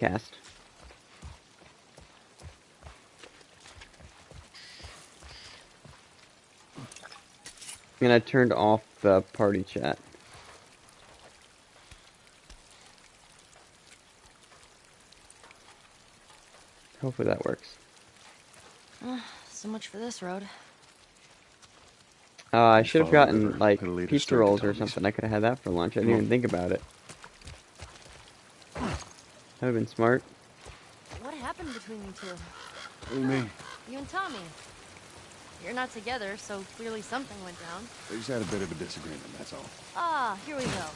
Cast. And I turned off the party chat. Hopefully that works. So much for this road. I should have gotten, like, It'll lead us pizza straight to rolls or Tommy's. something. I could have had that for lunch. I didn't even think about it. That would have been smart. What happened between you two? What do you mean? You and Tommy. You're not together, so clearly something went down. We just had a bit of a disagreement, that's all. Ah, here we go.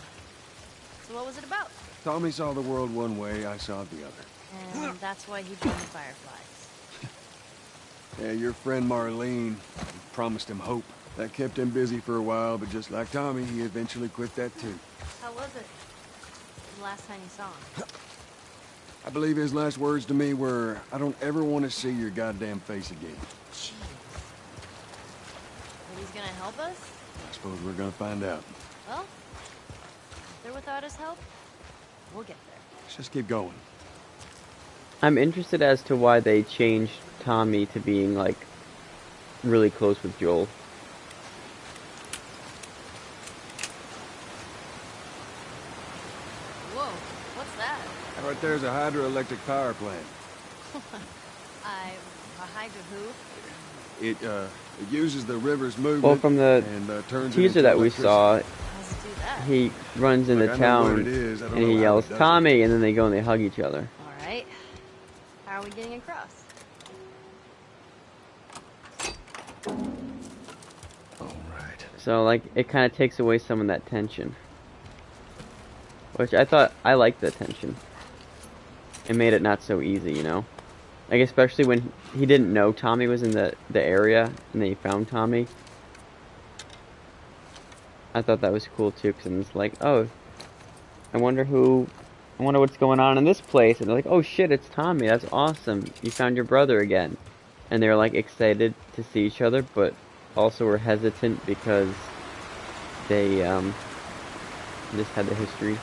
So what was it about? Tommy saw the world one way, I saw it the other. And that's why he joined the Fireflies. Yeah, your friend Marlene promised him hope. That kept him busy for a while, but just like Tommy, he eventually quit that too. How was it? The last time you saw him? I believe his last words to me were, I don't ever want to see your goddamn face again. Jeez. But he's gonna help us? I suppose we're gonna find out. Well, if they're without his help, we'll get there. Let's just keep going. I'm interested as to why they changed Tommy to being, like, really close with Joel. Whoa, what's that? Right there's a hydroelectric power plant. A hydro who? It uses the river's movement. Well, from the and, turns teaser that we saw, How does it do that? he runs into Look, I know what town it is. I don't and know he how yells, it does it. Tommy, and then they go and they hug each other. Alright. How are we getting across? Alright. So, like, it kind of takes away some of that tension. Which I liked the tension. It made it not so easy, you know? Like, especially when he didn't know Tommy was in the area, and then he found Tommy. I thought that was cool, too, because it's like, oh, I wonder what's going on in this place. And they're like, oh shit, it's Tommy, that's awesome. You found your brother again. And they're, like, excited to see each other, but also were hesitant because they, just had the history.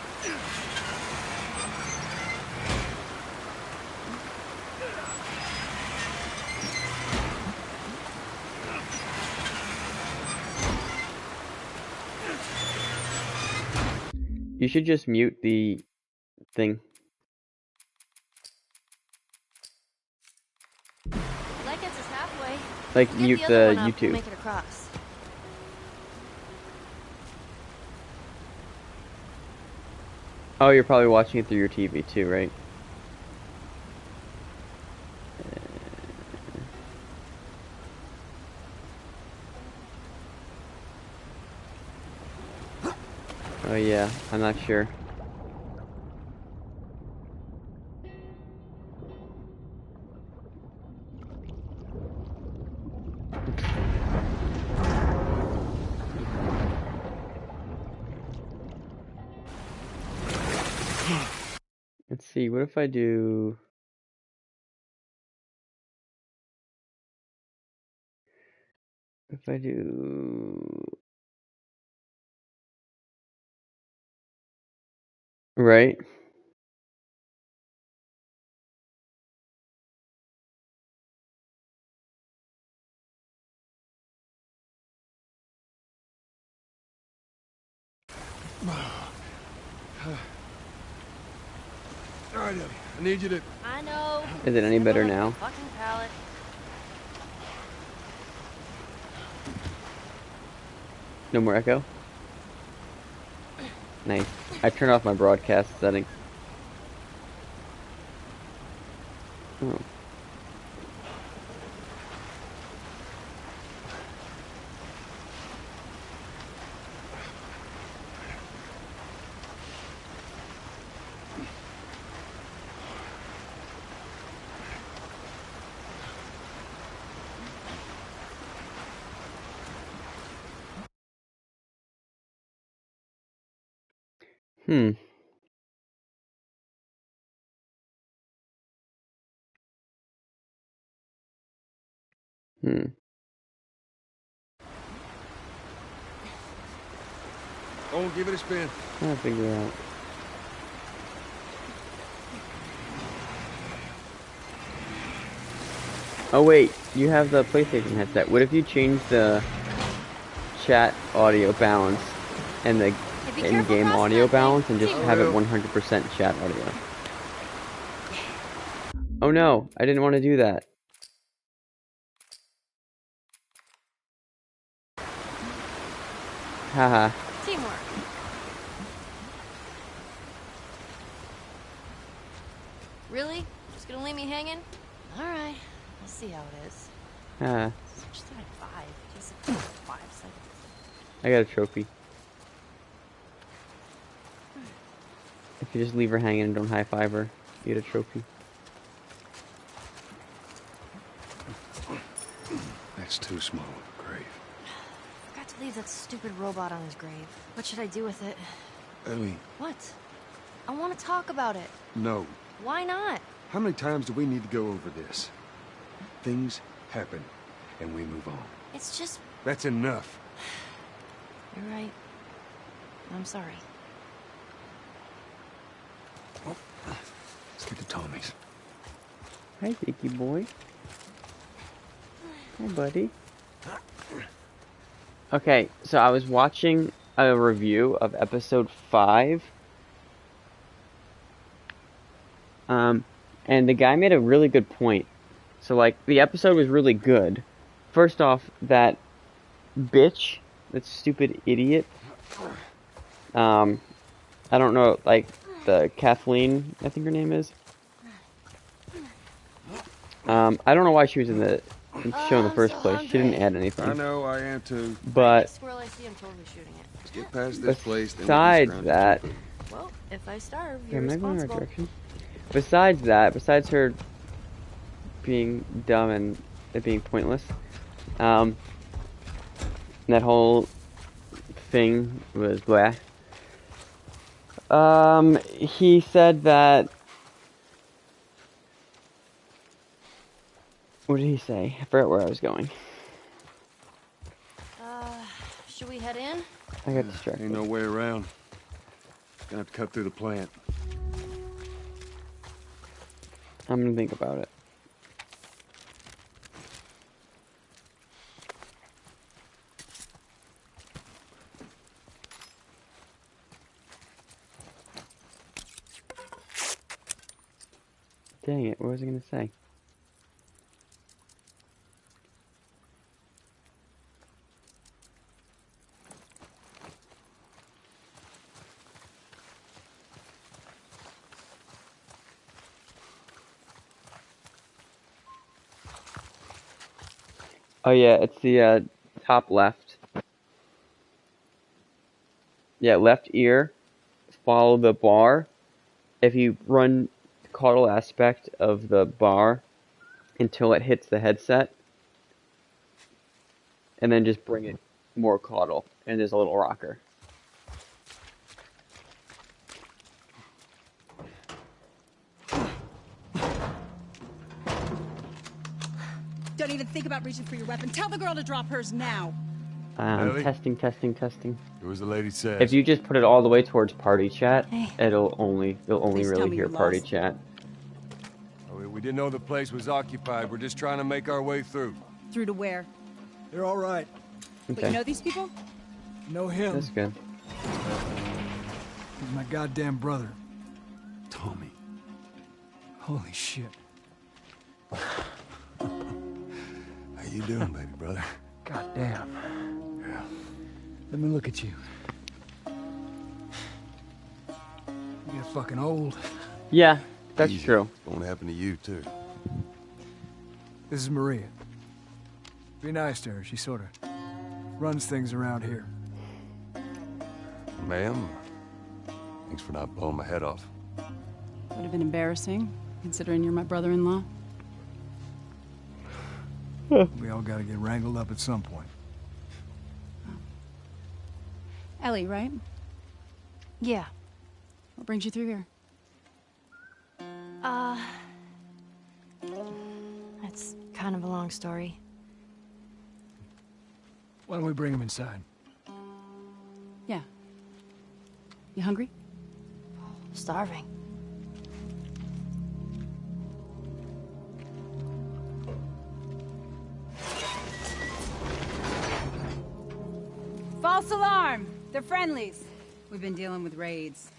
You should just mute the thing. That gets us halfway. Like, Get mute the other the one up, we'll YouTube. make it across. Oh, you're probably watching it through your TV too, right? Oh yeah, I'm not sure. Let's see, what if I do... If I do... Right? Alright, Ellie. I need you to... I know. Is it any Step better on now? the fucking pallet. No more echo? Nice. I turned off my broadcast setting. Oh. Hmm. Oh, give it a spin. I'll figure it out. Oh wait, you have the PlayStation headset. What if you change the chat audio balance and the Hey, be careful in-game crossing audio that thing. balance and just have it 100% chat audio? Oh no, I didn't want to do that. Haha. Teamwork. Really? Just gonna leave me hanging? Alright. We'll see how it is. Haha. Just started 5. Just 5 seconds. I got a trophy. If you just leave her hanging and don't high-five her, you get a trophy. That's too small of a grave. Forgot to leave that stupid robot on his grave. What should I do with it? Ellie. What? I want to talk about it. No. Why not? How many times do we need to go over this? Things happen, and we move on. It's just... That's enough. You're right. I'm sorry. Let's get to Tommy's. Hi, Dicky boy. Hi, buddy. Okay, so I was watching a review of episode 5. And the guy made a really good point. So, like, the episode was really good. First off, that bitch, that stupid idiot, I don't know, like, the Kathleen, I think her name is. I don't know why she was in the show in the first place. She didn't add anything. I know, I am too. But Squirrel I see, I'm totally shooting it. Let's get past this place, then besides that, Well, if I starve, you're am I going in the responsible. right direction? Besides that, besides her being dumb and it being pointless, that whole thing was blah. He said that. What did he say? I forgot where I was going. Should we head in? I got distracted. Ain't no way around. Gonna have to cut through the plant. I'm gonna think about it. Dang it, what was I gonna say? Oh yeah, it's the top left. Yeah, left ear. Follow the bar. If you run the caudal aspect of the bar until it hits the headset, and then just bring it more caudal, and there's a little rocker. Don't even think about reaching for your weapon. Tell the girl to drop hers now. Ellie? Testing, testing, testing. It was the lady said. If you just put it all the way towards party chat, Hey. you'll only Please tell really me hear you're party lost. chat. We didn't know the place was occupied. We're just trying to make our way through. Through to where? They're all right. But Okay, you know these people? Know him. that's good. He's my goddamn brother. Tommy. Holy shit. How you doing, baby brother? Goddamn. Yeah. Let me look at you. You get fucking old. Yeah, that's Easy. true. It's gonna happen to you, too. This is Maria. Be nice to her. She sort of runs things around here. Ma'am, thanks for not blowing my head off. Would have been embarrassing, considering you're my brother-in-law. We all gotta get wrangled up at some point. Ellie, right? Yeah. What brings you through here? It's kind of a long story. Why don't we bring him inside? Yeah. You hungry? Starving. False alarm! They're friendlies. We've been dealing with raids.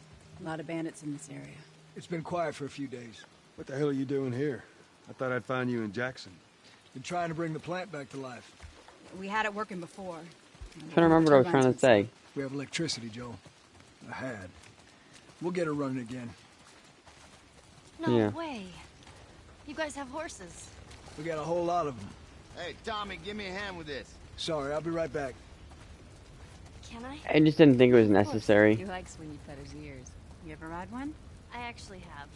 A lot of bandits in this area. It's been quiet for a few days. What the hell are you doing here? I thought I'd find you in Jackson. Been trying to bring the plant back to life. We had it working before. I'm trying to remember what I was trying to say. We have electricity, Joel. I had. We'll get her running again. No Yeah. way. You guys have horses. We got a whole lot of them. Hey, Tommy, give me a hand with this. Sorry, I'll be right back. Can I? I just didn't think it was He necessary. likes when you pet his ears. You ever ride one? I actually have.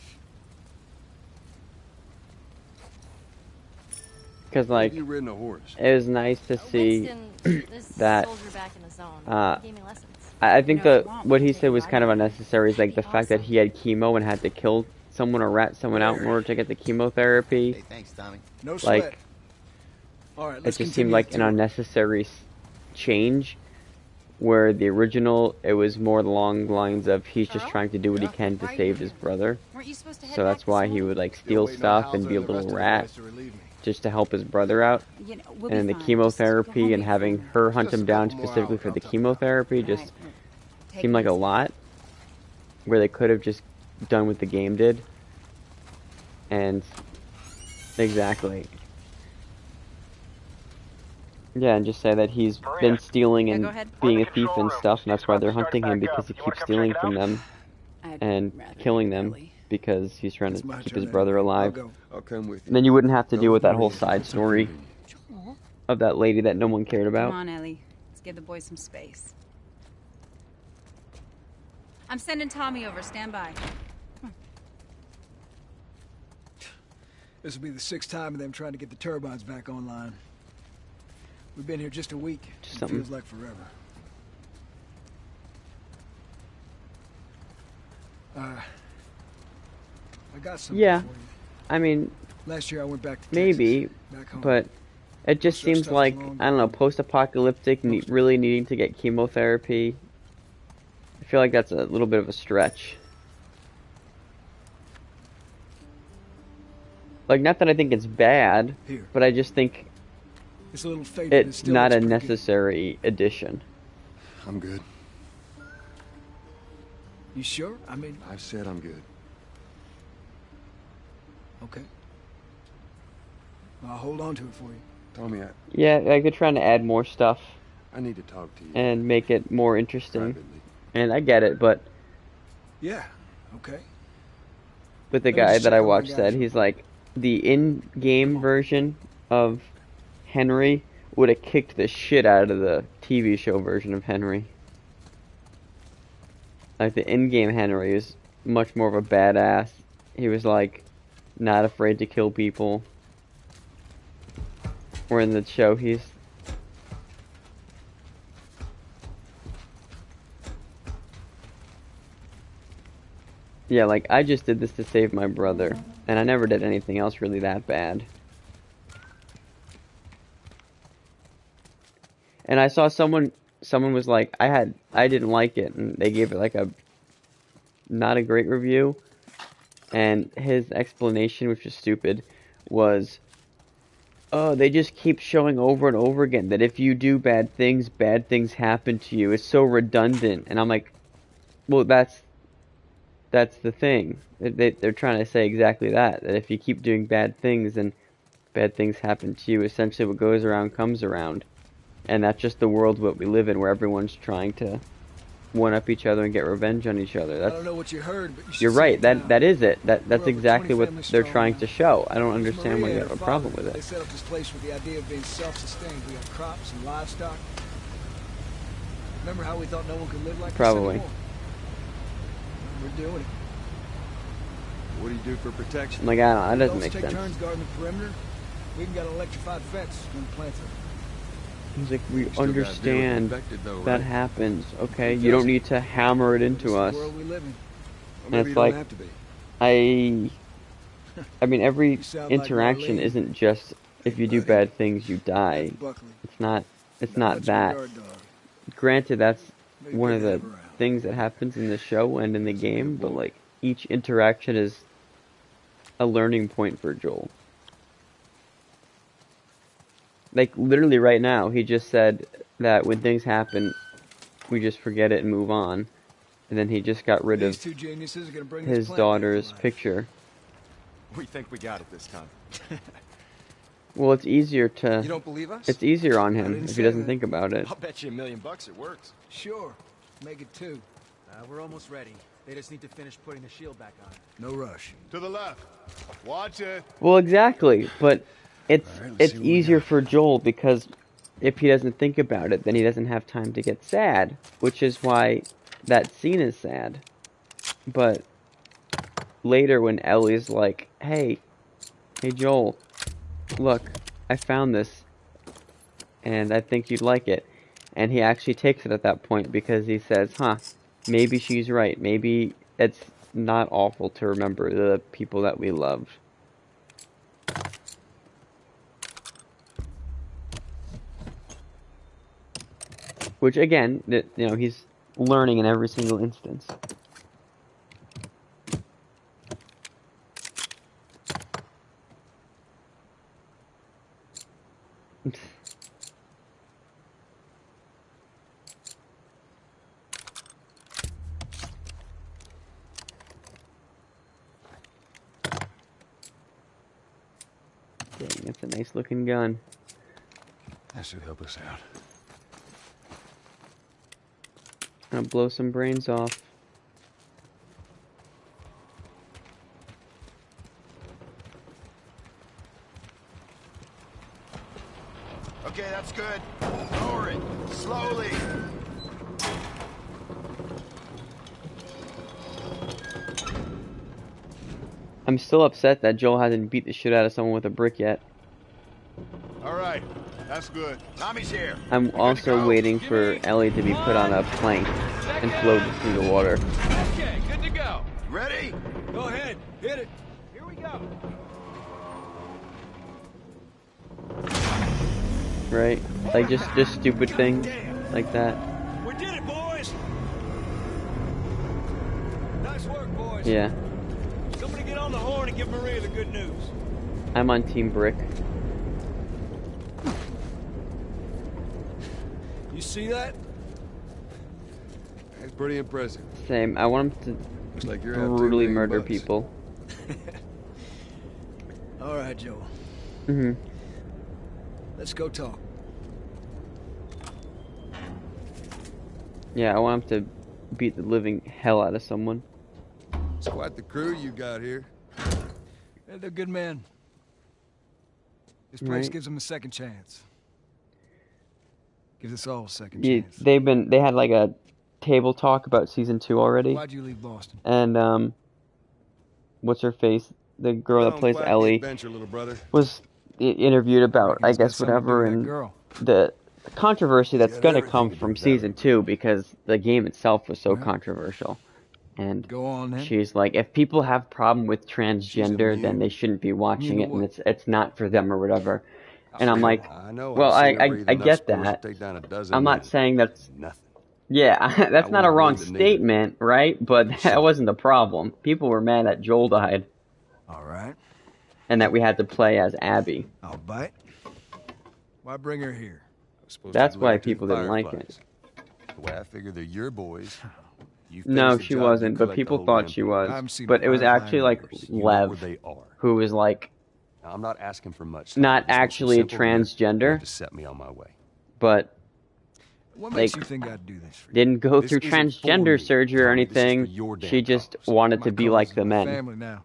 Because, like, Have you ridden a horse? it was nice to see Winston, this that, soldier back in the zone. He gave me lessons. I think You know, that what he said was kind of unnecessary is like the fact that he had chemo and had to kill someone or rat someone out in order to get the chemotherapy. Hey, thanks, Tommy. No sweat. Like, All right, it let's just seemed continue like the an tour. unnecessary change, where the original, it was more along the lines of he's just trying to do what he can to save his brother. Weren't you supposed to head So back that's this why he morning? would like Still steal waiting on stuff and Hauser be a the rest little of the rat guys to relieve me. just to help his brother out. You know, we'll And be the fine. chemotherapy Just go and home having before- her hunt Just him a down couple more specifically hours, for I'll the tell you. chemotherapy Right, just well, take seemed it like a easy. lot, where they could have just done what the game did. And exactly. Yeah, and just say that he's been stealing Yeah, and go ahead. being a thief and stuff, and that's why they're hunting him, because he keeps stealing from them I'd and rather killing not them really. because he's trying It's to my keep turn his brother anyway. I'll alive. go. I'll come with you. And then you wouldn't have to Go deal with that whole Maria. side It's story inconvenient. of that lady that no one cared Come about. on, Ellie. Let's give the boys some space. I'm sending Tommy over. Stand by. This will be the 6th time of them trying to get the turbines back online. We've been here just a week. Just It something. feels like forever. I got something Yeah. for you. I mean, Last year I went back to maybe, Texas, back home. but it just Sure seems stuff like, along. I don't know, post-apocalyptic, really needing to get chemotherapy. I feel like that's a little bit of a stretch. Like, not that I think it's bad, Here, but I just think it's a little faded. and it's still not looks a pretty good. necessary addition. I'm good. You sure? I mean, I've said I'm good. okay. I'll hold on to it for you. Tommy, Yeah, I could try to add more stuff I need to talk to you and make it more interesting. privately. And I get it, but Yeah, okay. with the Let me guy just that check I on my watched guys said, real he's like, the in-game version of Henry would have kicked the shit out of the TV show version of Henry. Like, the in-game Henry is much more of a badass. He was like, not afraid to kill people. Where in the show he's... Yeah, like, I just did this to save my brother. And I never did anything else really that bad. And I saw someone was like, I didn't like it, and they gave it like a not a great review. And his explanation, which was stupid, was, oh, they just keep showing over and over again that if you do bad things happen to you. It's so redundant. And I'm like, well, that's the thing. They're trying to say exactly that if you keep doing bad things, then bad things happen to you. Essentially, what goes around comes around. And that's just the world what we live in, where everyone's trying to one-up each other and get revenge on each other. I That's, don't know what you heard, but you should you're see right. it now. That is it. That's We're over exactly 20 what families they're strong trying now. to show. I don't It was understand why Maria you and have a her problem father. with They it. set up this place with the idea of being self-sustained. We got crops and livestock. Remember how we thought no one could live like Probably. this anymore? We're doing it. What do you do for protection? I'm like, I don't know. That doesn't Adults make take sense. turns guarding the perimeter. We even got an electrified fence when the plants are. He's like, we You still gotta deal with understand infected though, that right? happens, okay? Who You don't doesn't? need to hammer it This is into the us. world we live in. Or And maybe it's you don't like, have to be. I mean, every You sound like interaction Marlene. isn't just if you do buddy. bad things, you die. That's Buckley. It's not Not not much of a that. guard dog. Granted, that's Maybe one good of to the have around. things that happens in the show and in the It's a good game, but boy. like each interaction is a learning point for Joel. Like literally right now, he just said that when things happen, we just forget it and move on. And then he just got rid These of two geniuses are gonna bring this his plant back to daughter's life. picture. We think we got it this time. Well, it's easier You to... don't believe us? It's easier on I him didn't if he say doesn't that. think about it. I'll bet you $1,000,000 it works. Sure. Make it 2. We're almost ready. They just need to finish putting the shield back on. No rush. To the left. Watch it. Well, exactly, but it's All right, let's see what we easier got. for Joel because if he doesn't think about it, then he doesn't have time to get sad, which is why that scene is sad. But later when Ellie's like, hey Joel, look, I found this, and I think you'd like it. And he actually takes it at that point because he says, huh, maybe she's right. Maybe it's not awful to remember the people that we loved. Which, again, he's learning in every single instance. Dang, that's a nice looking gun. That should help us out. Gonna blow some brains off. Okay, that's good. Lower it. Slowly. I'm still upset that Joel hasn't beat the shit out of someone with a brick yet. All right. That's good. Tommy's here. I'm also go. waiting for Ellie to be put on a plank and floated through the water. Okay, good to go. Ready? Go ahead. Hit it. Here we go. Right? Like just stupid things like that. We did it, boys. Nice work, boys. Yeah. Somebody get on the horn and give Maria the good news. I'm on Team Brick. You see that? That's pretty impressive. Same. I want him Looks like to you're out brutally $2,000,000 murder bucks. people. All right, Joel. Mm-hmm. Let's go talk. Yeah, I want him to beat the living hell out of someone. It's quite the crew you got here. Yeah, they're good men. This place Right. gives them a second chance. Gives us all a second Yeah, chance. they had like a table talk about season 2 already. Why'd you leave Boston? And what's her face? The girl Well, that plays quite the Ellie adventure, little brother. was interviewed about, I It's got guess, something to do whatever, with that and girl. the controversy that's got gonna everything come to do from with that season one. 2 because the game itself was so Yeah. controversial. And Go on then. she's like, if people have problem with transgender, then immune. they shouldn't be watching Immune it, to and what? it's not for them or whatever. And I'm like, I know. well, I've seen her I breathe enough get spores to that. take down a dozen I'm not men. saying that's Nothing. yeah, that's I not a wouldn't wrong believe it neither. statement, right? But that wasn't the problem. People were mad that Joel died All right. and that we had to play as Abby. I'll bite. Why bring her here? I was supposed That's to why deliver to people the didn't like Fireflies. The way I figure they're your boys. You No, finish the she job, wasn't, you but collect the people whole thought damn she thing. I was. haven't seen But it was Firefly actually in like years. You know where Lev, they are. who was like Now, I'm not asking for much. not Just want some actually simple work transgender, to set me on my way. but What makes like, you think I'd do this for you? didn't go This through isn't for transgender me, surgery or Tommy. This is for anything. your damn She just cause. wanted My to be cause like is the my men, family now.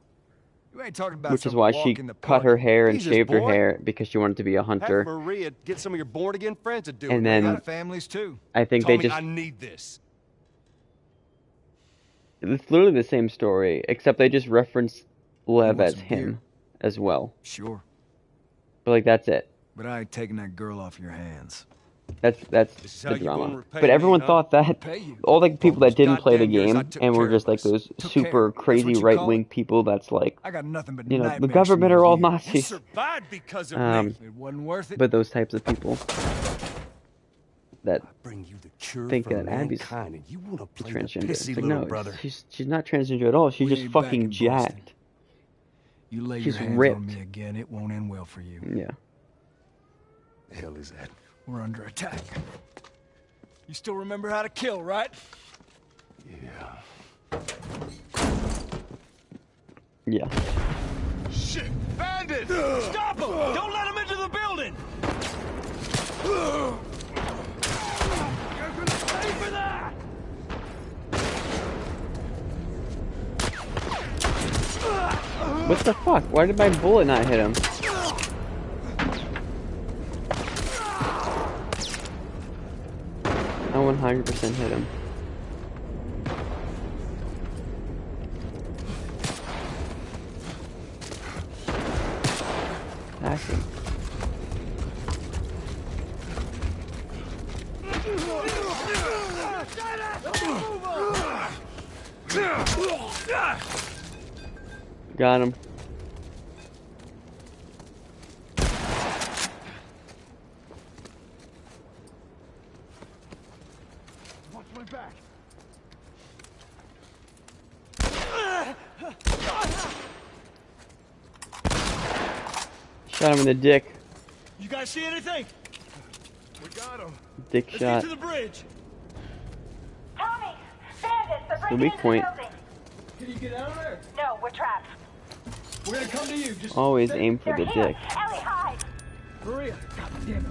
You ain't talking about which is some why walk she in the cut park. her hair and Jesus, shaved her boy. hair because she wanted to be a Have hunter. Maria get some of your born-again friends to do it. And They then got families too. I think Tommy, they just I need this. it's literally the same story, except they just reference Lev want as some him beer? as well. Sure. But like that's it. But I ain't taking that girl off your hands. That's This is the how you gonna drama. repay But me, everyone huh? thought that Pay you. all the people that those didn't play the goddamn years I game took and were care just of like us. those Took super care. That's what crazy you call right-wing it? people that's like, I got nothing but you know, the nightmares government from are all those years. You Nazis. survived because of Um, me. It wasn't worth it. But those types of people that I bring you the cure think for that Abby's mankind, and you want to play the transgender. pissy It's like, little no, brother. she's not transgender at all. She's We just ain't back fucking in Boston. jacked. You lay she's your hands ripped. on me again, it won't end well for you. Yeah. The hell is that? We're under attack. You still remember how to kill, right? Yeah. Yeah. Shit! Bandit! Stop him! Don't let him into the building! You're gonna pay for that! What the fuck? Why did my bullet not hit him? I 100% hit him. Hacking. Got him. Watch my back. Shot him in the dick. You guys see anything? We got him. Dick Let's shot. get to the bridge. Tommy! Bandits! They're The breaking weak into point. the building! Can you get out of there? No, we're trapped. We're gonna come to you. Just Always stay- aim for They're the here! dick. Ellie, hide! Maria. God damn it.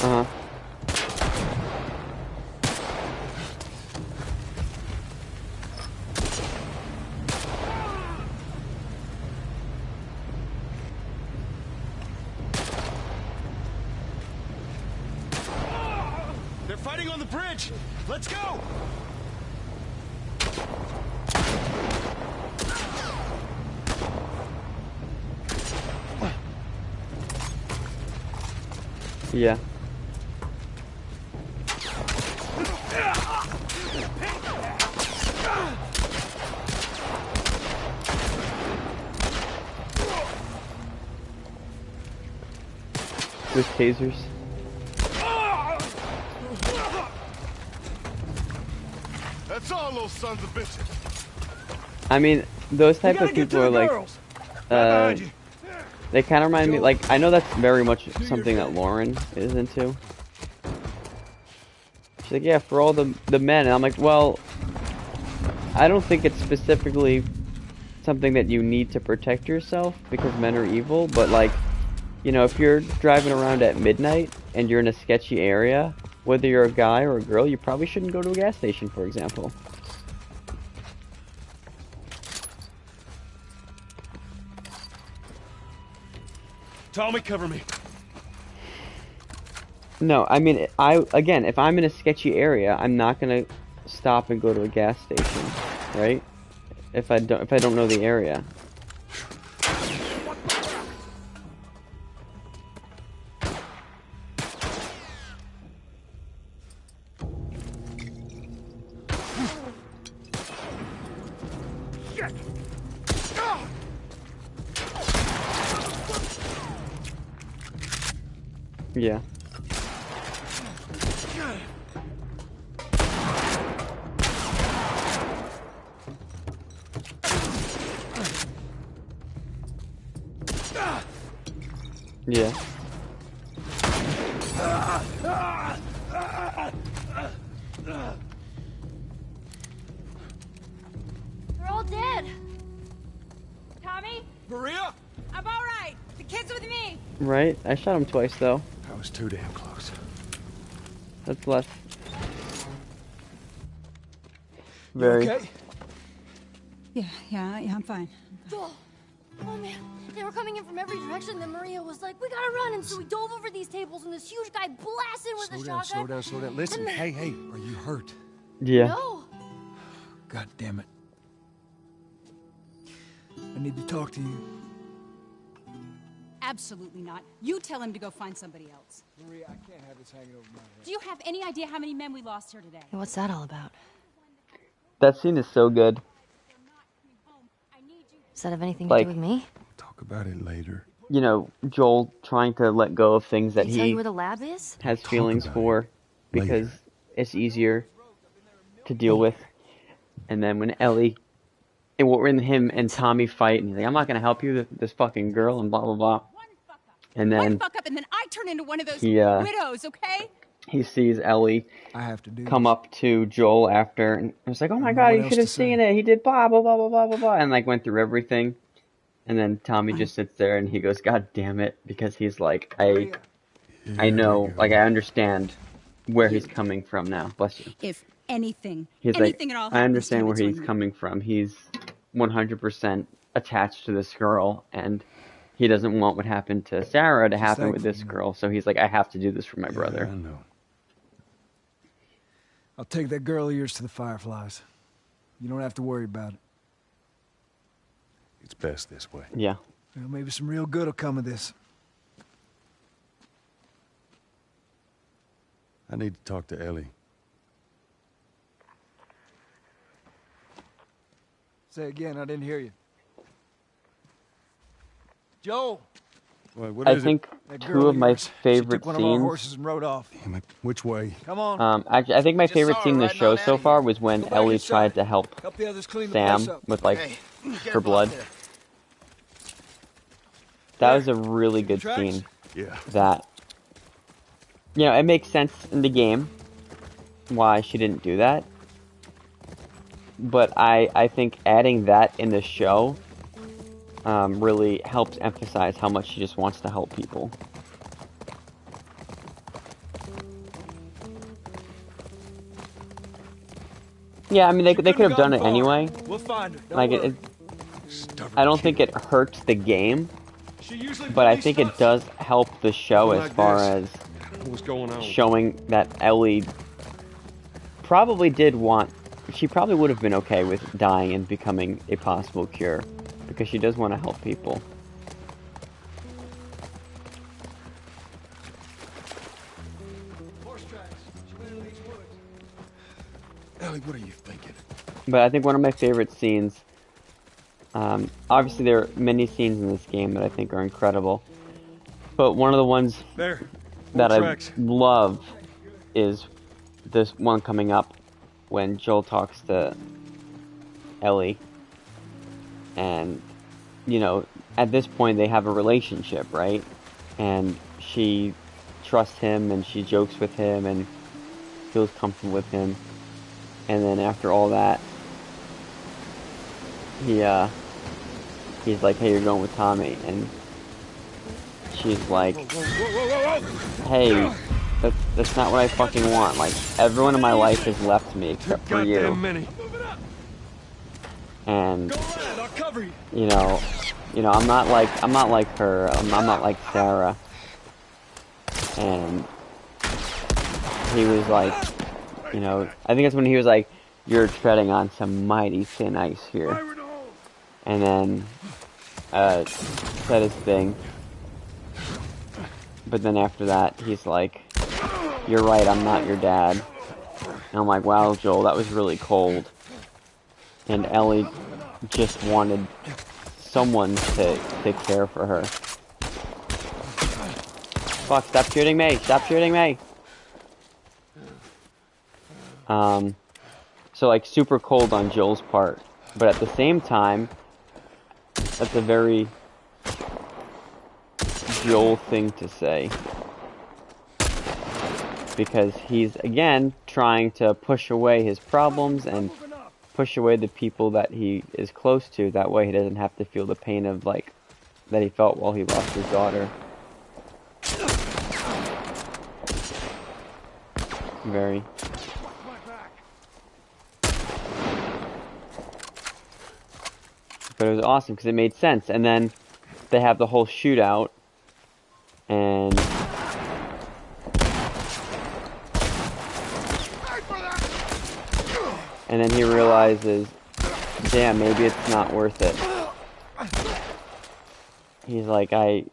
Uh-huh. They're fighting on the bridge. Let's go. Yeah. With tasers. That's all, little sons of bitches. I mean, those We type gotta of get to people the are like, girls. Behind you. they kind of remind me, like, I know that's very much your something that thing. Lauren is into. She's like, yeah, for all the men, and I'm like, well, I don't think it's specifically something that you need to protect yourself because men are evil, but like, you know, if you're driving around at midnight and you're in a sketchy area, whether you're a guy or a girl, you probably shouldn't go to a gas station, for example. Tommy, cover me. No, I mean, again, if I'm in a sketchy area, I'm not gonna stop and go to a gas station, right? If I don't know the area. Yeah. Yeah. They're all dead. Tommy? Maria? I'm all right. The kid's with me. Right? I shot him twice, though. That was too damn close. That's less. You Very. okay? Yeah, I'm fine. Oh man, they were coming in from every direction. Then Maria was like, "We gotta run!" And so we dove over these tables, and this huge guy blasted with a shotgun. Slow down. Listen, hey, are you hurt? Yeah. No. God damn it. I need to talk to you. Absolutely not. You tell him to go find somebody else. Maria, I can't have this hanging over my head. Do you have any idea how many men we lost here today? Hey, what's that all about? That scene is so good. Does that have anything to Like, do with me? Talk about it later. You know, Joel trying to let go of things that Did he tell you he where the lab is? has Talk feelings about for it because later. it's easier to deal with. And then when Ellie and when him and Tommy fight, and he's like, "I'm not gonna help you, this fucking girl," and blah blah blah. And One then fuck up and then I turn into one of those he widows, okay? he sees Ellie I have to do come this. up to Joel after, and it was like, "Oh my I don't god, know what you else should to have seen say. it. He did blah blah blah blah blah blah blah," and like went through everything. And then Tommy just sits there and he goes, "God damn it," because he's like, I Here know, we like go. I understand where he's coming from now. Bless you. If anything, He's anything like, at all I happens to understand him, where it's on he's you. coming from. He's 100% attached to this girl, and he doesn't want what happened to Sarah to She's happen with thankful, this you know. girl. So he's like, I have to do this for my Yeah, brother. I know. I'll take that girl of yours to the Fireflies. You don't have to worry about it. It's best this way. Yeah. Well, maybe some real good will come of this. I need to talk to Ellie. Say again, I didn't hear you. Joel! What I is think That two girl of my yours, she favorite took one of our scenes. horses and rode off. it? Damn it. Which way? Come on. Actually, I think my Just favorite saw her scene in the riding show on so out of far here. was when Go back Ellie inside. tried to help Help the others clean the Sam place up. with like Hey, her careful out blood. there. That was a really good Tracks? scene. Yeah. That, you know, it makes sense in the game why she didn't do that. But I think adding that in the show really helps emphasize how much she just wants to help people. Yeah, I mean, they could have done it anyway. We'll find her. Don't Like, worry. Stubborn I don't think kid. it hurts the game, She usually but I think it does help the show as Like far this. as What's going on? showing that Ellie probably did want, she probably would have been okay with dying and becoming a possible cure, because she does want to help people. Horse tracks. She went into these woods. Ellie, what are you thinking? But I think one of my favorite scenes, obviously there are many scenes in this game that I think are incredible, but one of the ones There. that More I tracks. love is this one coming up when Joel talks to Ellie, and, you know, at this point they have a relationship, right? And she trusts him and she jokes with him and feels comfortable with him, and then after all that, he's like, "Hey, you're going with Tommy," and she's like, "Hey, that's not what I fucking want. Like, everyone in my life has left me except for you." Goddamn many. And I'll cover you. you know, I'm not like her. I'm not like Sarah. And he was like, you know, I think that's when he was like, "You're treading on some mighty thin ice here." And then said his thing. But then after that, he's like, "You're right, I'm not your dad." And I'm like, "Wow, Joel, that was really cold." And Ellie just wanted someone to care for her. Fuck, stop shooting me! Stop shooting me! So like super cold on Joel's part. But at the same time, that's a very Joel thing to say. Because he's, again, trying to push away his problems and push away the people that he is close to. That way he doesn't have to feel the pain of, like, that he felt while he lost his daughter. Very. But it was awesome because it made sense. And then they have the whole shootout. And then he realizes, damn, maybe it's not worth it. He's like, I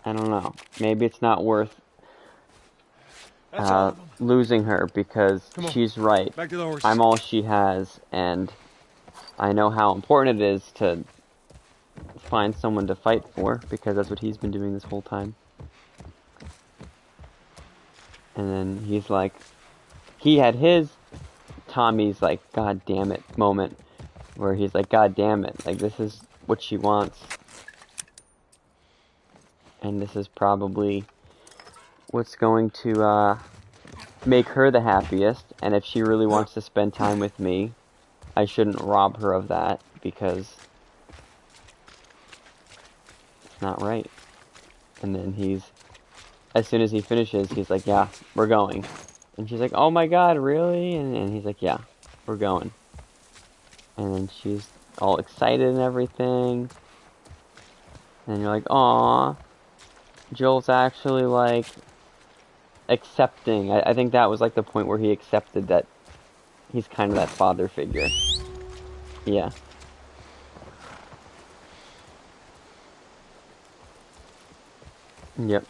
I don't know. Maybe it's not worth That's all of them. losing her because Come on. she's right. Back to the horses. I'm all she has, and I know how important it is to find someone to fight for because that's what he's been doing this whole time. And then he's like, he had his Tommy's like, God damn it moment where he's like, God damn it, like this is what she wants. And this is probably what's going to make her the happiest. And if she really wants to spend time with me, I shouldn't rob her of that because it's not right. And then as soon as he finishes, he's like, yeah, we're going. And she's like, oh my god, really? And he's like, yeah, we're going. And then she's all excited and everything. And you're like, aw, Joel's actually like accepting. I think that was like the point where he accepted that he's kind of that father figure. Yeah. Yep.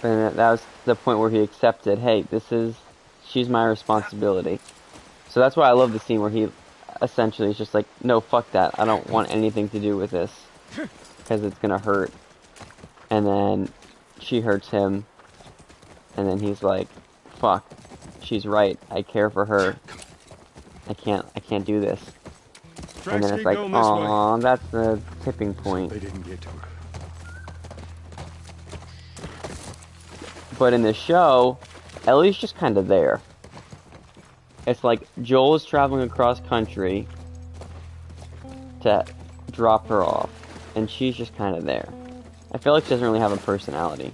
And that was the point where he accepted, hey, she's my responsibility. So that's why I love the scene where he essentially is just like, no, fuck that. I don't want anything to do with this because it's gonna hurt. And then she hurts him, and then he's like, fuck, she's right. I care for her. I can't do this. And then it's like, aw, that's the tipping point. They didn't get to her. But in the show, Ellie's just kind of there. It's like Joel is traveling across country to drop her off, and she's just kind of there. I feel like she doesn't really have a personality.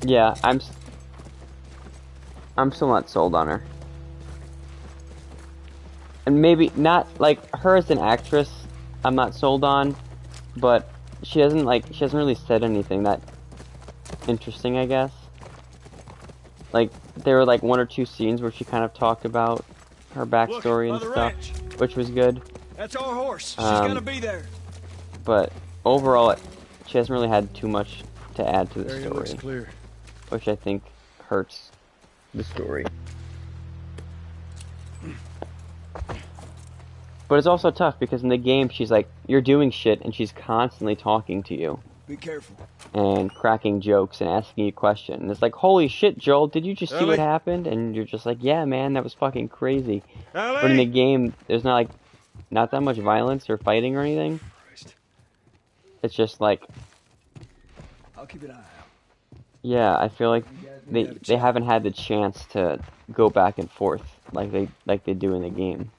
Yeah, I'm still not sold on her. And maybe not, like, her as an actress, I'm not sold on, but she hasn't really said anything that interesting, I guess. Like, there were like one or two scenes where she kind of talked about her backstory and stuff, which was good. That's our horse. She's gonna be there. But overall, she hasn't really had too much to add to the Area looks story, clear. which I think hurts the story. But it's also tough because in the game, she's like, you're doing shit, and she's constantly talking to you. Be careful. And cracking jokes and asking you questions. And it's like, holy shit, Joel, did you just see what happened? And you're just like, yeah, man, that was fucking crazy. But in the game, there's not that much violence or fighting or anything. Christ. It's just like, I'll keep an eye out. yeah, I feel like they haven't had the chance to go back and forth like they do in the game.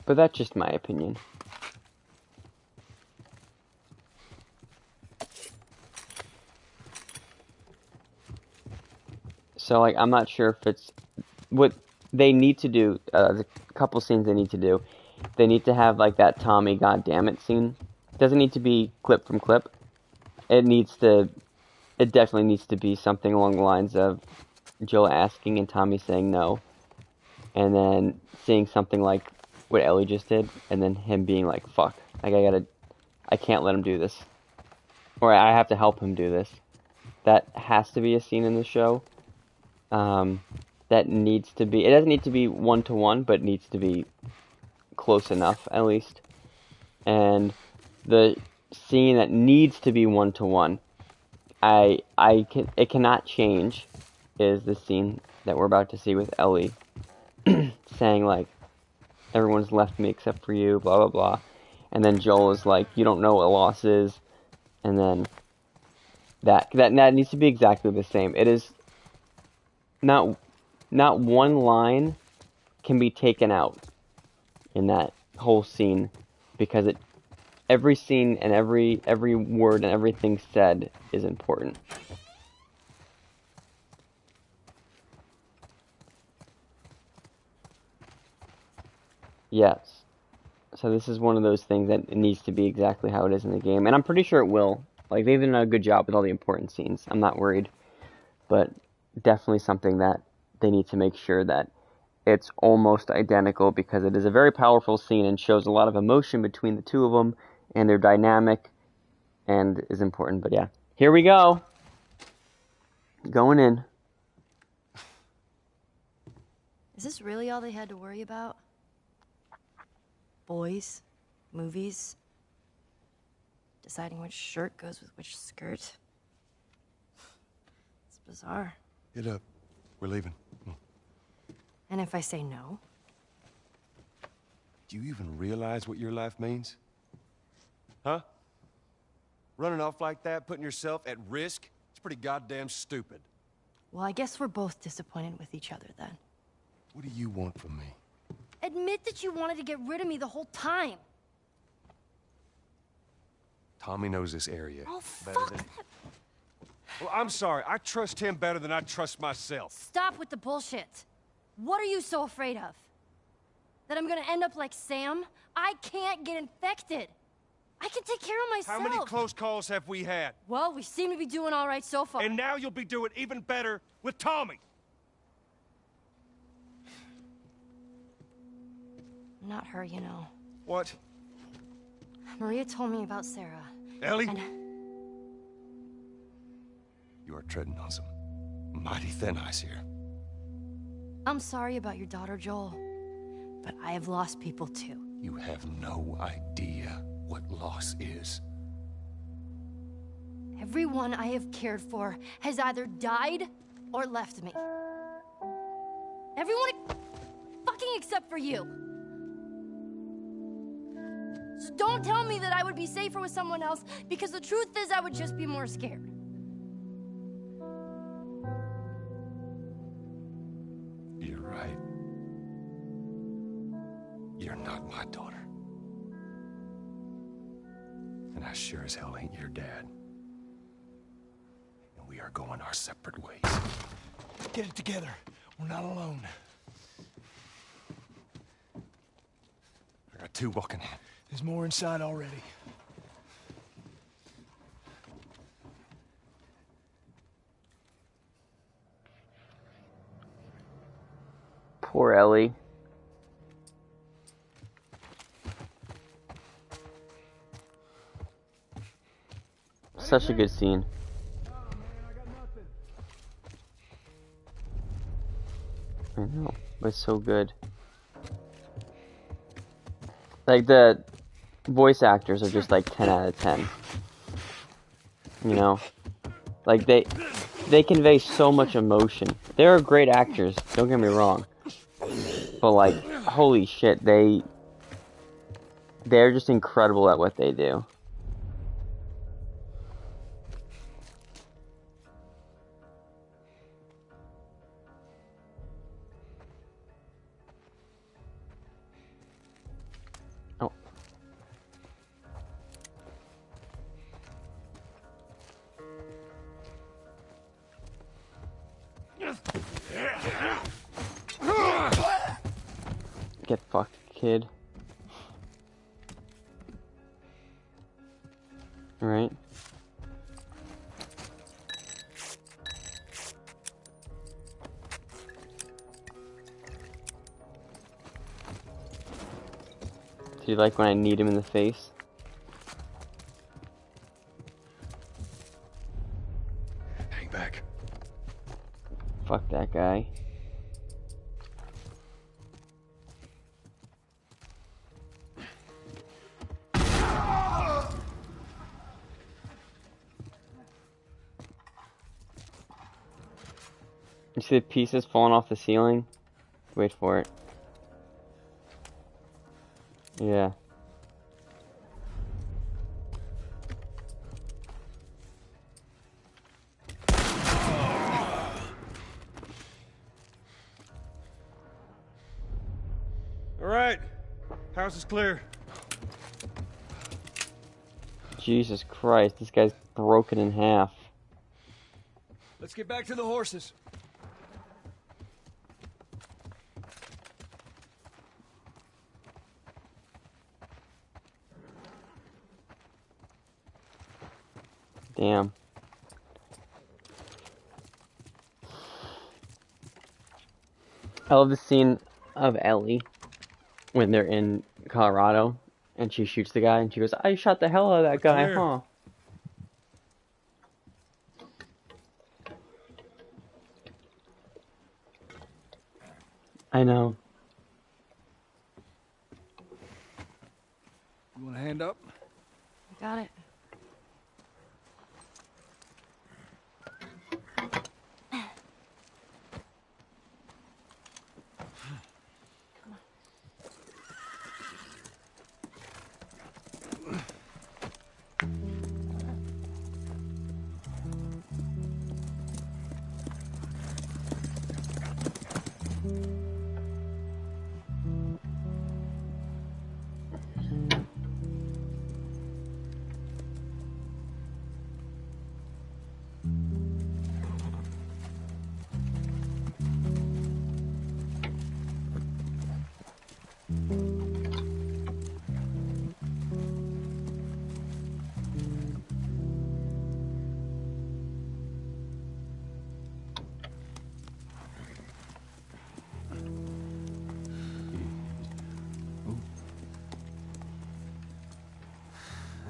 But that's just my opinion. So, like, I'm not sure if it's what they need to do. The couple scenes they need to do. They need to have like that Tommy goddammit scene. It doesn't need to be clip from clip. It definitely needs to be something along the lines of Joel asking and Tommy saying no, and then seeing something like what Ellie just did, and then him being like, fuck, like I can't let him do this. Or I have to help him do this. That has to be a scene in the show. That needs to be, it doesn't need to be one-to-one, but it needs to be close enough, at least. And the scene that needs to be one-to-one, it cannot change, is the scene that we're about to see with Ellie saying like, everyone's left me except for you, blah, blah, blah. And then Joel is like, you don't know what loss is. And then that needs to be exactly the same. It is not one line can be taken out in that whole scene, because every scene and every word and everything said is important. Yes. So this is one of those things that it needs to be exactly how it is in the game. And I'm pretty sure it will. Like, they've done a good job with all the important scenes. I'm not worried. But definitely something that they need to make sure that it's almost identical, because it is a very powerful scene and shows a lot of emotion between the two of them and their dynamic and is important. But yeah, here we go. Going in. Is this really all they had to worry about? Boys, movies, deciding which shirt goes with which skirt. It's bizarre. Get up. We're leaving. And if I say no? Do you even realize what your life means? Huh? Running off like that, putting yourself at risk? It's pretty goddamn stupid. Well, I guess we're both disappointed with each other then. What do you want from me? Admit that you wanted to get rid of me the whole time. Tommy knows this area Oh, better fuck than... that. Well, I'm sorry. I trust him better than I trust myself. Stop with the bullshit. What are you so afraid of? That I'm gonna end up like Sam? I can't get infected. I can take care of myself. How many close calls have we had? Well, we seem to be doing all right so far. And now you'll be doing even better with Tommy. Not her, you know. What? Maria told me about Sarah. Ellie? And You are treading on some mighty thin ice here. I'm sorry about your daughter, Joel. But I have lost people too. You have no idea what loss is. Everyone I have cared for has either died or left me. Everyone fucking except for you. So don't tell me that I would be safer with someone else, because the truth is I would just be more scared. You're right. You're not my daughter. And I sure as hell ain't your dad. And we are going our separate ways. Get it together. We're not alone. I got two walking in. There's more inside already. Poor Ellie. Such a good scene. I know, but it's so good. Like, the voice actors are just like 10 out of 10. You know? Like, they convey so much emotion. They're great actors, don't get me wrong. But like, holy shit, they're just incredible at what they do. Oh. Get fucked, kid. Right? Do you like when I kneed him in the face? Hang back. Fuck that guy. You see the pieces falling off the ceiling? Wait for it. Yeah. All right. House is clear. Jesus Christ, this guy's broken in half. Let's get back to the horses. Damn. I love the scene of Ellie when they're in Colorado and she shoots the guy and she goes, I shot the hell out of that guy, clear. huh? I know. You want a hand up? Got it.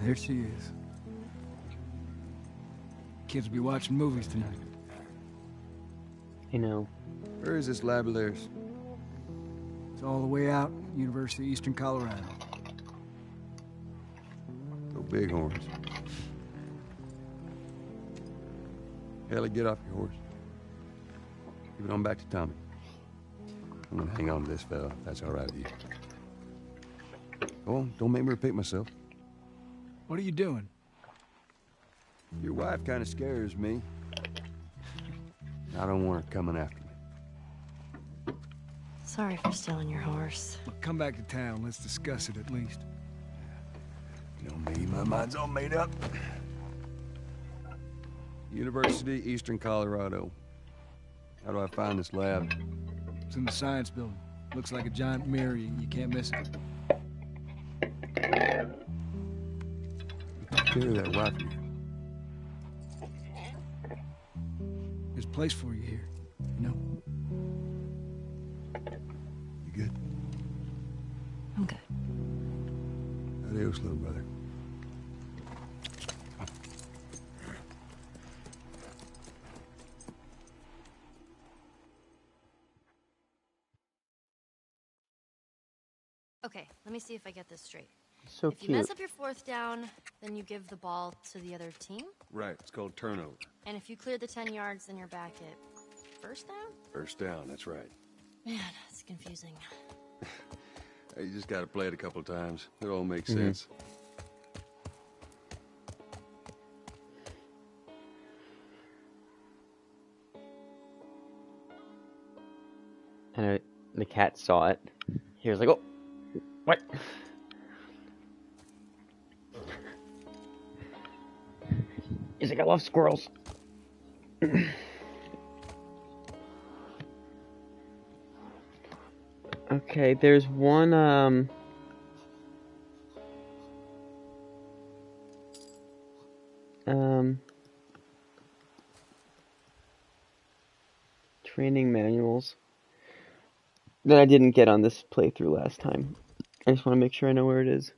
There she is. Kids will be watching movies tonight. I know. Where is this lab of theirs? It's all the way out, University of Eastern Colorado. Go Bighorns. Ellie, get off your horse. Give it on back to Tommy. I'm gonna hang on to this fella, if that's all right with you. Go on, don't make me repeat myself. What are you doing? Your wife kind of scares me. I don't want her coming after me. Sorry for stealing your horse. Look, come back to town. Let's discuss it at least. You know me, my mind's all made up. University, Eastern Colorado. How do I find this lab? It's in the science building. Looks like a giant mirror. You can't miss it. Take care of that wife of yours. There's a place for you here, you know? You good? I'm good. Adios, little brother. Okay, let me see if I get this straight. So If you cute. mess up your fourth down, then you give the ball to the other team. Right, it's called turnover. And if you clear the 10 yards, then you're back at first down? First down, that's right. Man, it's confusing. You just gotta play it a couple times. It all makes sense. And the cat saw it. He was like, oh, what? He's like, I love squirrels. Okay, there's one, training manuals that I didn't get on this playthrough last time. I just want to make sure I know where it is.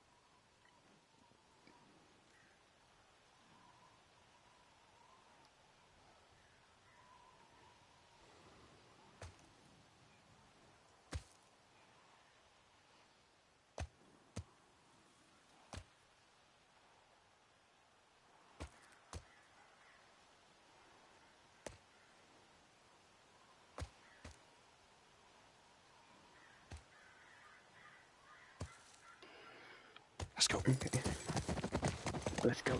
Let's go. Okay. Let's go.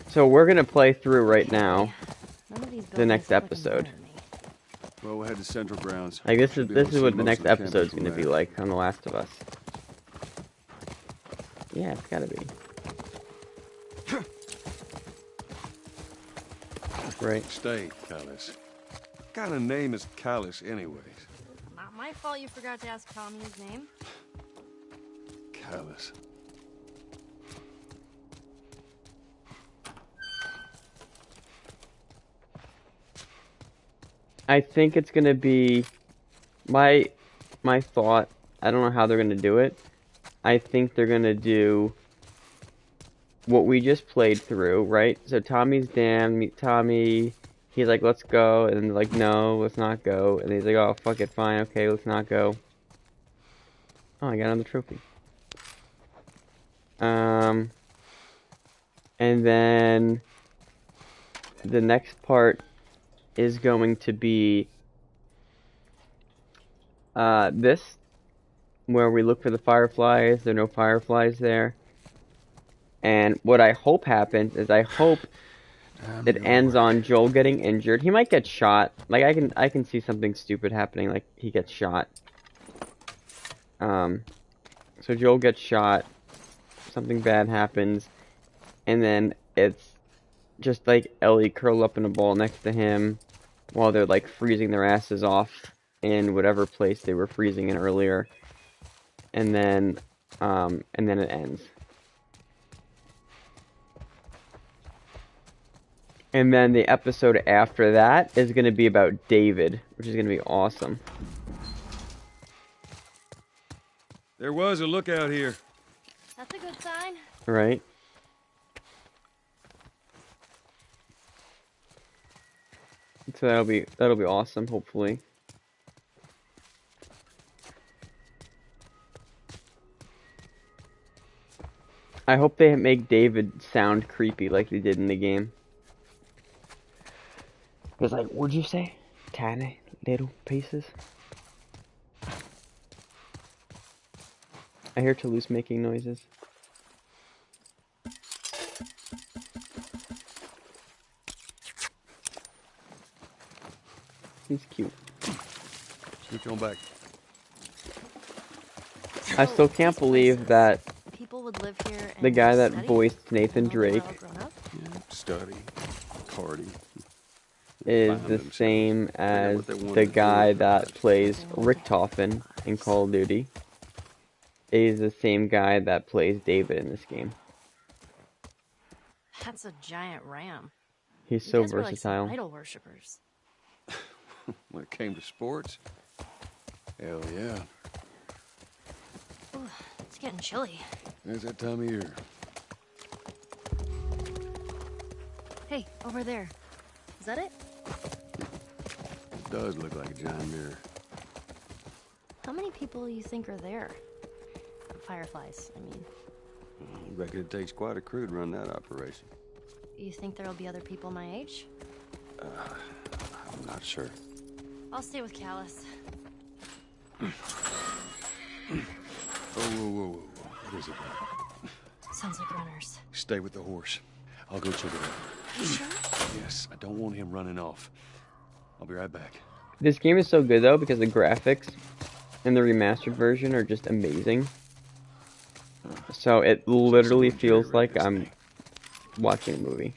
So we're gonna play through right now None of these the next buildings look like episode. important to me. Well, we'll head to Central Grounds. Like this Should be able is to what see the most next of the campus episode's from gonna be there. like on The Last of Us. Yeah, it's gotta be. Right. Stay, Callus. What kind of name is Callus, anyways? Not my fault you forgot to ask Tommy his name. Callus. I think it's gonna be my thought. I don't know how they're gonna do it. I think they're gonna do what we just played through, right? So Tommy's damned. Tommy, he's like, let's go, and then they're like, no, let's not go. And he's like, oh, fuck it, fine, okay, let's not go. Oh, I got another trophy. And then the next part is going to be this, where we look for the fireflies. There are no fireflies there. And what I hope happens is I hope it ends on Joel getting injured. He might get shot. Like I can see something stupid happening, like he gets shot. So Joel gets shot, something bad happens, and then it's just like Ellie curled up in a ball next to him while they're like freezing their asses off in whatever place they were freezing in earlier. And then it ends. And then the episode after that is going to be about David, which is going to be awesome. There was a lookout here. That's a good sign. Right? So that'll be awesome, hopefully. I hope they make David sound creepy like they did in the game. It's like, what'd you say? Tiny little pieces? I hear Toulouse making noises. He's cute. Keep going back. I still can't believe that People would live here and the guy that study voiced Nathan while they were Drake all grown up? Yeah, study, party. is the same as the guy that plays Richtofen in Call of Duty. Is the same guy that plays David in this game. That's a giant ram. He's You so guys were like some versatile. idol worshippers. When it came to sports, hell yeah. Ooh, it's getting chilly. There's that time of year. Hey, over there. Is that it? It does look like a giant mirror. How many people you think are there? Fireflies, I mean. I reckon it takes quite a crew to run that operation. You think there'll be other people my age? I'm not sure. I'll stay with Callus. Whoa, whoa, whoa, whoa. What is it? Sounds like runners. Stay with the horse. I'll go check it out. You sure? Yes, I don't want him running off. I'll be right back. This game is so good though because the graphics in the remastered version are just amazing. So it literally feels like I'm watching a movie.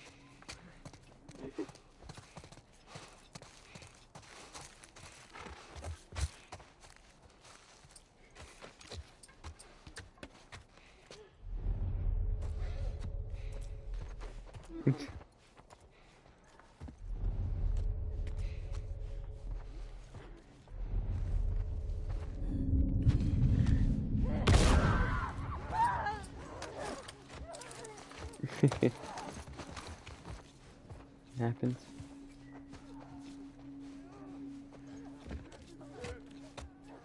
It happens.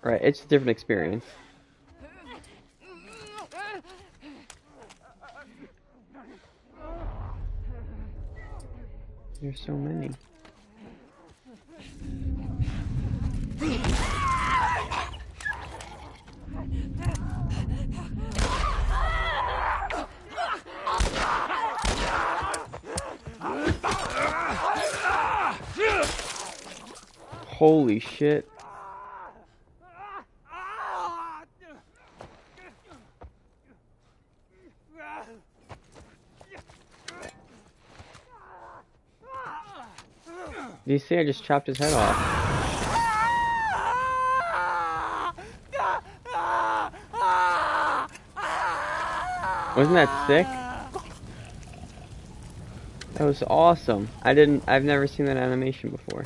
Right, it's a different experience. There's so many. Holy shit. Did you see I just chopped his head off? Wasn't that sick? That was awesome. I've never seen that animation before.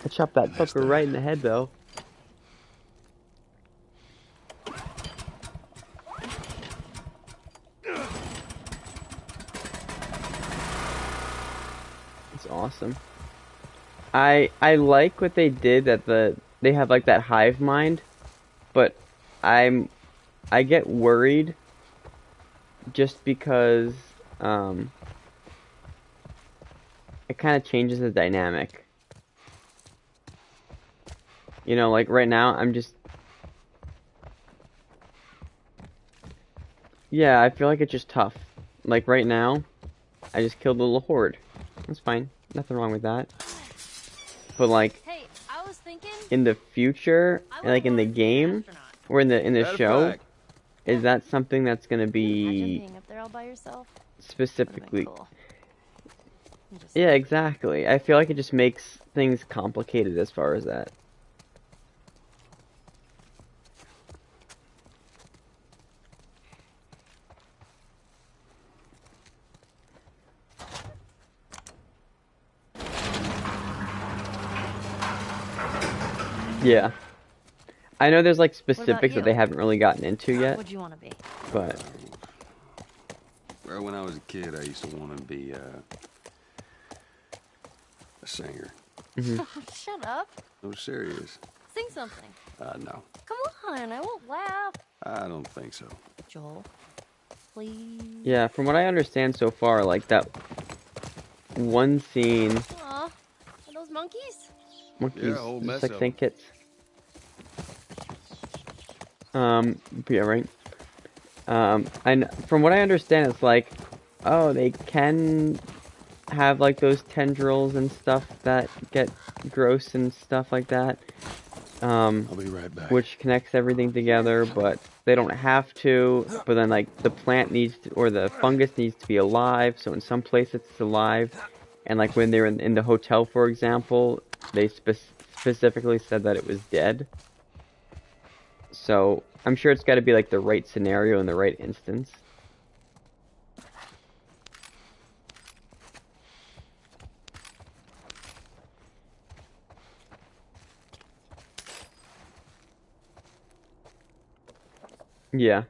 I chopped that And that's fucker that. right in the head, though. It's awesome. I like what they did that they have like that hive mind, but I get worried just because it kind of changes the dynamic. You know, like right now I'm just yeah, I feel like it's just tough. Like right now, I just killed a little horde. That's fine. Nothing wrong with that. But like Hey, I was thinking. in the future, I like in the wanted to be an game astronaut. or in the Matter of show, fact, is that something that's gonna Imagine be being up there all by yourself. Would've been specifically? cool. I'm just Yeah, saying. exactly. I feel like it just makes things complicated as far as that. Yeah. I know there's like What about specifics that you? they haven't really gotten into yet, What'd you want to be? but well, when I was a kid, I used to want to be a singer. Shut up. No, serious. Sing something. No, Come on, I won't laugh. I don't think so. Joel, please. yeah, from what I understand so far, like that one scene, Aw, are those monkeys? monkeys, Yeah, a whole just mess like of think 'em. kits. Yeah, right. And from what I understand, it's like, oh, they can have like those tendrils and stuff that get gross and stuff like that. I'll be right back. Which connects everything together, but they don't have to. But then, like, the plant needs to, or the fungus needs to be alive. So in some places it's alive, and like when they were in the hotel, for example, they specifically said that it was dead. So I'm sure it's got to be like the right scenario in the right instance. Yeah.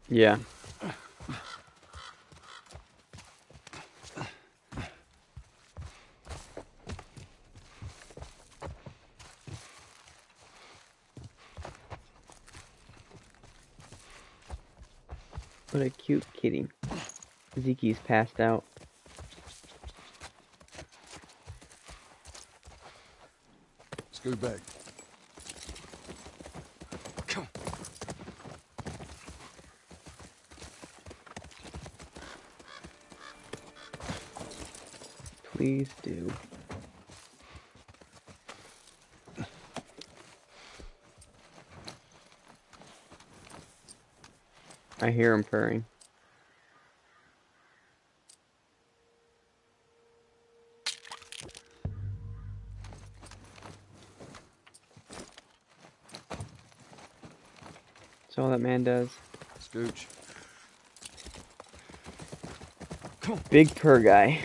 Yeah. What a cute kitty. Zeki's passed out. Scoot back. Come on. Please do. I hear him purring. That's all that man does. Scooch. Come on. Big purr guy.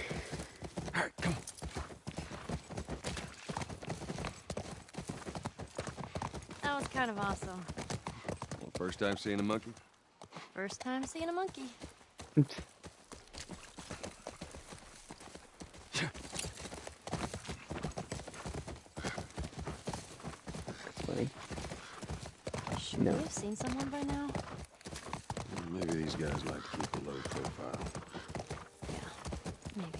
All right, come on. That was kind of awesome. Well, first time seeing a monkey? First time seeing a monkey. Funny. Should No. we have seen someone by now? Maybe these guys like to keep a low profile. Yeah, maybe.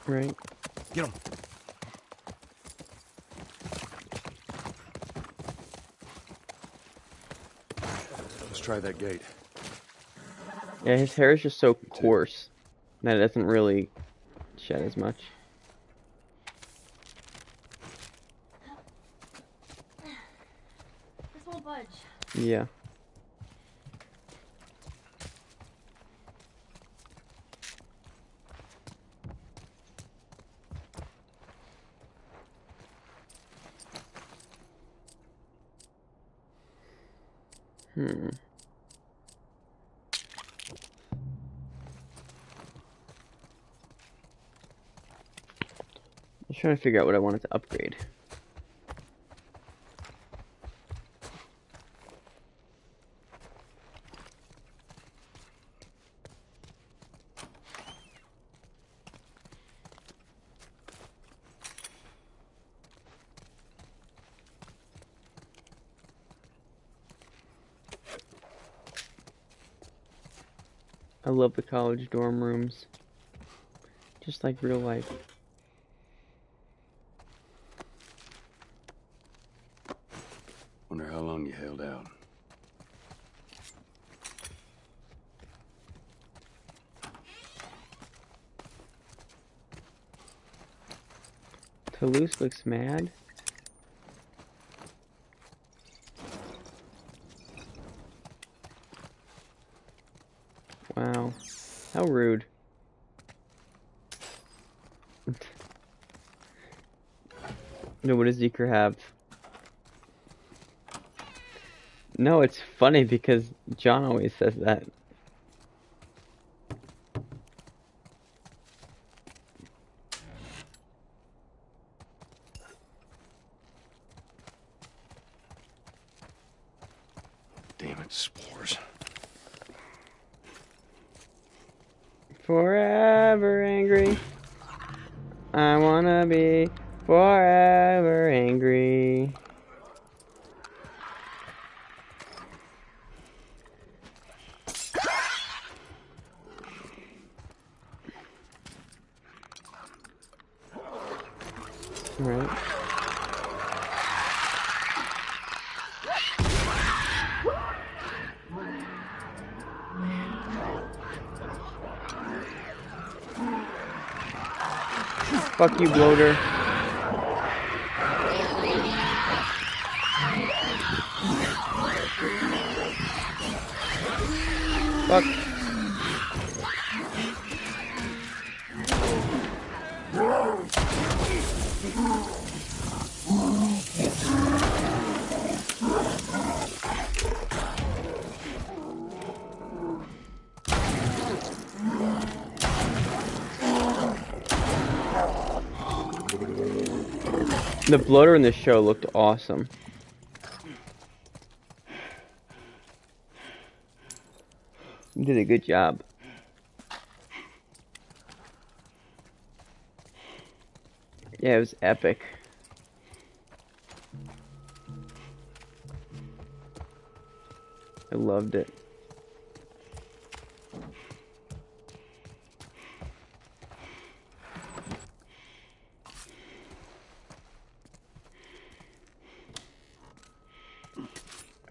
Right. Get him. Let's try that gate. Yeah, his hair is just so coarse that it doesn't really shed as much. This won't budge. Yeah. Hmm. I'm trying to figure out what I wanted to upgrade. I love the college dorm rooms. Just like real life. Wonder how long you held out. Toulouse looks mad. Wow. How rude. No, what does Zeker have? No, it's funny because John always says that. Damn it, spores. Forever angry. I wanna be forever angry. Right. Fuck you, bloater. Fuck. The bloater in this show looked awesome. You did a good job. Yeah, it was epic. I loved it.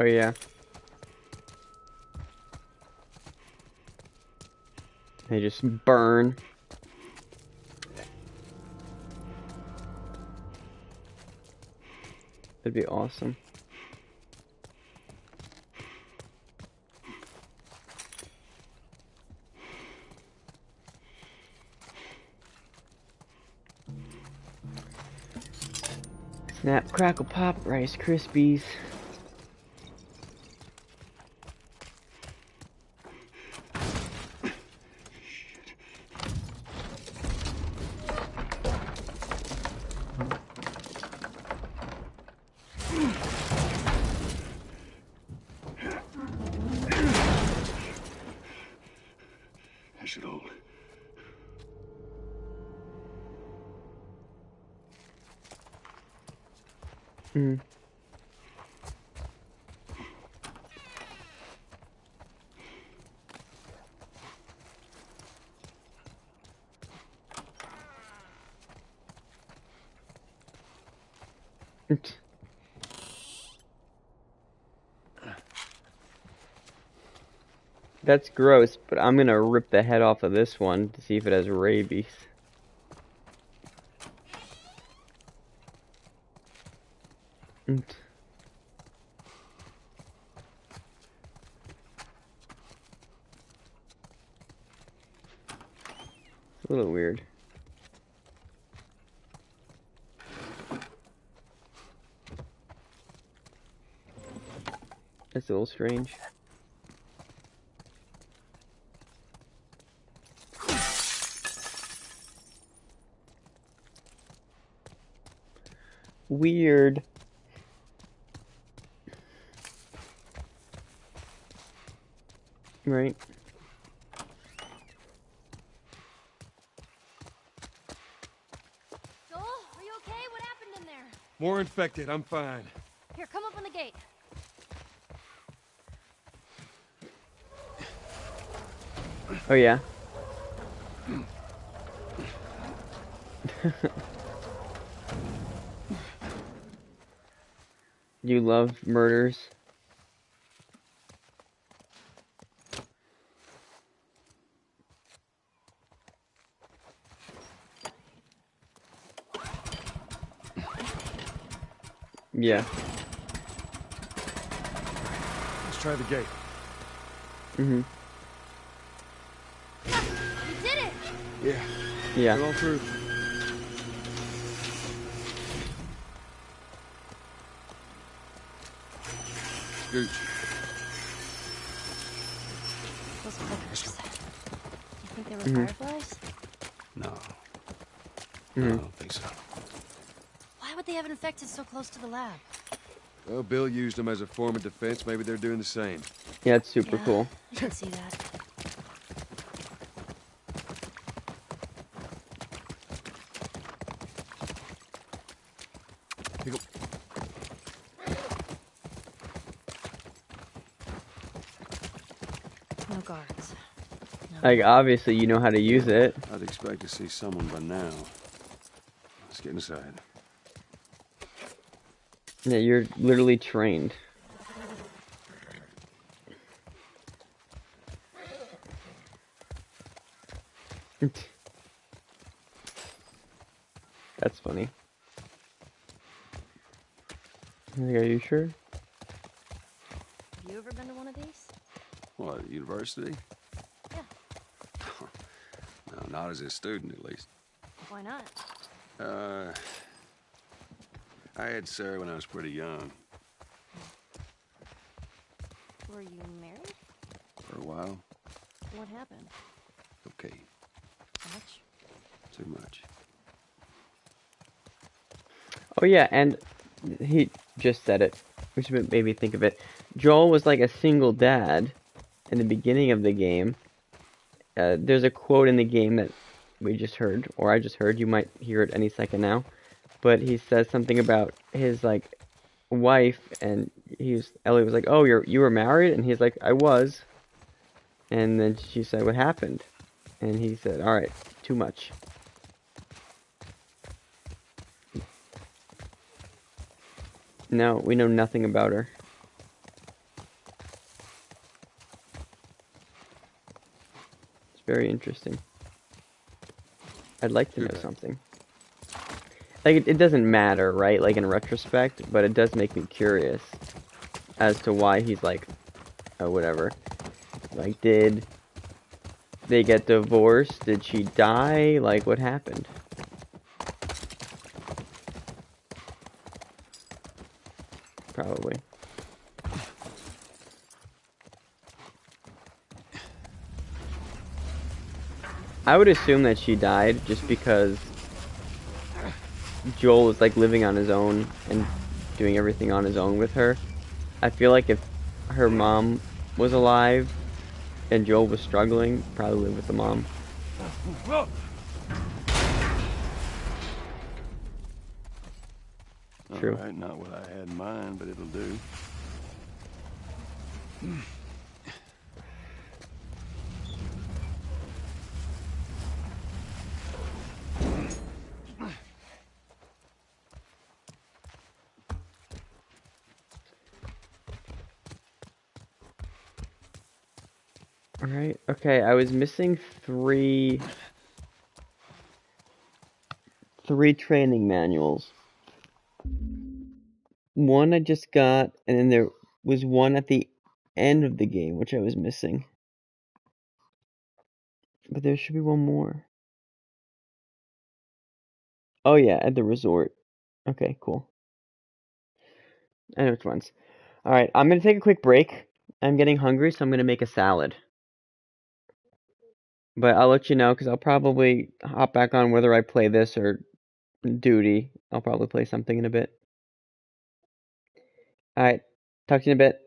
Oh yeah. They just burn. That'd be awesome. Snap, crackle, pop, Rice Krispies. That should hold. Hmm. That's gross, but I'm gonna rip the head off of this one to see if it has rabies. It's a little weird. That's a little strange. Weird. Right. Joel, are you okay? What happened in there? More infected. I'm fine. Here, come up on the gate. Oh yeah. You love murders? Yeah. Let's try the gate. Mm-hmm. You did it! Yeah. Yeah. Get on through. Scooch. Those clickers. You think they were Mhm. fireflies? No. Mhm. I don't think so. Why would they have infected so close to the lab? Well, Bill used them as a form of defense. Maybe they're doing the same. Yeah, it's super Yeah, cool. I can see that. Here you go. No guards. No. Like, obviously you know how to use it. I'd expect to see someone by now. Let's get inside. Yeah, you're literally trained. That's funny. Like, are you sure? Have you ever been to one of these? What, university? Yeah. No, not as a student, at least. Why not? I had Sarah when I was pretty young. Were you married? For a while. What happened? Okay. Much? Too much. Oh yeah, and he just said it, which made me think of it. Joel was like a single dad in the beginning of the game. There's a quote in the game that we just heard, or I just heard. You might hear it any second now, but he says something about his like wife, and Ellie was like, "Oh, you were married," and he's like, "I was," and then she said, "What happened?" And he said, "All right, too much." No, we know nothing about her. It's very interesting. I'd like to know something. Like, it doesn't matter, right? Like, in retrospect, but it does make me curious as to why he's like, oh, whatever. Like, did they get divorced? Did she die? Like, what happened? Probably. I would assume that she died just because Joel was like living on his own and doing everything on his own with her. I feel like if her mom was alive and Joel was struggling, probably live with the mom. True. All right, not what I had in mind, but it'll do. Alright, okay, I was missing three training manuals. One I just got, and then there was one at the end of the game, which I was missing. But there should be one more. Oh yeah, at the resort. Okay, cool. I know which ones. Alright, I'm gonna take a quick break. I'm getting hungry, so I'm gonna make a salad. But I'll let you know, because I'll probably hop back on whether I play this or Duty. I'll probably play something in a bit. Alright, talk to you in a bit.